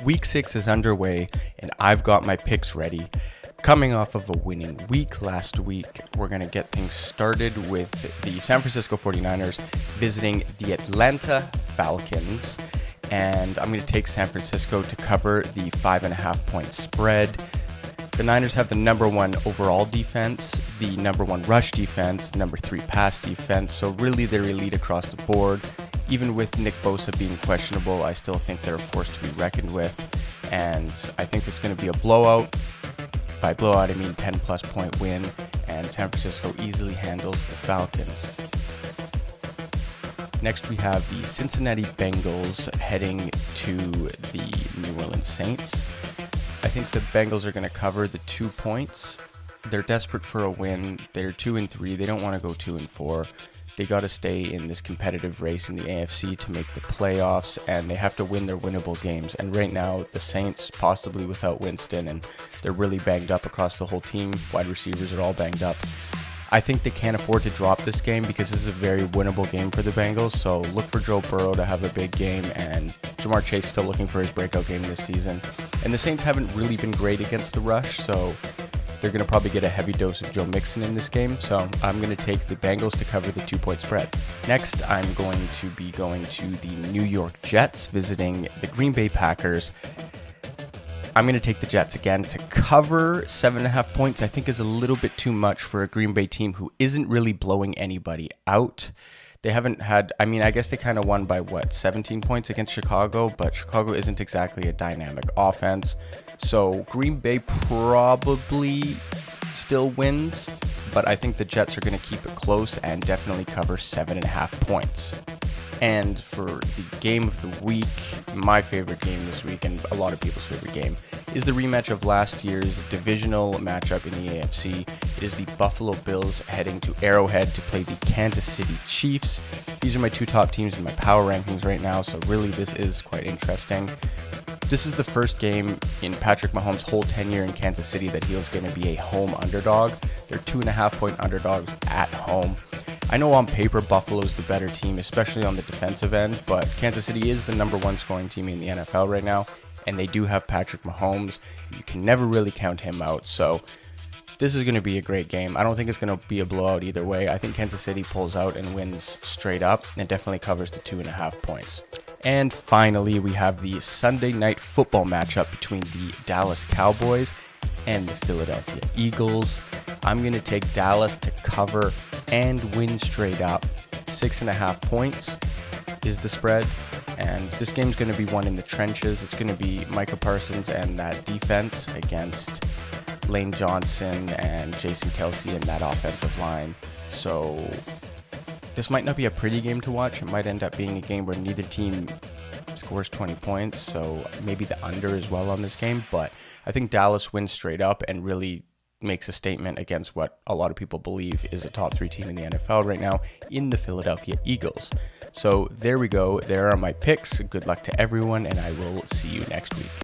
Week 6 is underway, and I've got my picks ready. Coming off of a winning week last week, we're going to get things started with the San Francisco 49ers visiting the Atlanta Falcons. And I'm going to take San Francisco to cover the 5.5 point spread. The Niners have the number 1 overall defense, the number 1 rush defense, number 3 pass defense. So really they're elite across the board. Even with Nick Bosa being questionable, I still think they're a force to be reckoned with. And I think it's going to be a blowout. By blowout, I mean 10-plus point win. And San Francisco easily handles the Falcons. Next, we have the Cincinnati Bengals heading to the New Orleans Saints. I think the Bengals are going to cover the 2 points. They're desperate for a win. They're 2-3. They don't want to go 2-4. They got to stay in this competitive race in the AFC to make the playoffs, and they have to win their winnable games. And right now, the Saints, possibly without Winston, and they're really banged up across the whole team. Wide receivers are all banged up. I think they can't afford to drop this game because this is a very winnable game for the Bengals. So look for Joe Burrow to have a big game, and Jamar Chase still looking for his breakout game this season. And the Saints haven't really been great against the rush, so they're going to probably get a heavy dose of Joe Mixon in this game. So I'm going to take the Bengals to cover the 2 point spread. Next, I'm going to be going to the New York Jets visiting the Green Bay Packers. I'm going to take the Jets again to cover 7.5 points. I think is a little bit too much for a Green Bay team who isn't really blowing anybody out. They haven't had, I guess they kind of won by 17 points against Chicago, but Chicago isn't exactly a dynamic offense. So Green Bay probably still wins, but I think the Jets are going to keep it close and definitely cover 7.5 points. And for the game of the week, my favorite game this week, and a lot of people's favorite game, is the rematch of last year's divisional matchup in the AFC. It is the Buffalo Bills heading to Arrowhead to play the Kansas City Chiefs. These are my 2 top teams in my power rankings right now, so really this is quite interesting. This is the first game in Patrick Mahomes' whole tenure in Kansas City that he is going to be a home underdog. They're 2.5 point underdogs at home. I know on paper Buffalo's the better team, especially on the defensive end, but Kansas City is the number 1 scoring team in the NFL right now, and they do have Patrick Mahomes. You can never really count him out, so this is going to be a great game. I don't think it's going to be a blowout either way. I think Kansas City pulls out and wins straight up and definitely covers the 2.5 points. And finally, we have the Sunday night football matchup between the Dallas Cowboys and the Philadelphia Eagles. I'm going to take Dallas to cover and win straight up. 6.5 points is the spread. And this game's going to be won in the trenches. It's going to be Micah Parsons and that defense against Lane Johnson and Jason Kelsey and that offensive line. So this might not be a pretty game to watch. It might end up being a game where neither team scores 20 points. So maybe the under as well on this game. But I think Dallas wins straight up and really makes a statement against what a lot of people believe is a top 3 team in the NFL right now in the Philadelphia Eagles. So there we go. There are my picks. Good luck to everyone, and I will see you next week.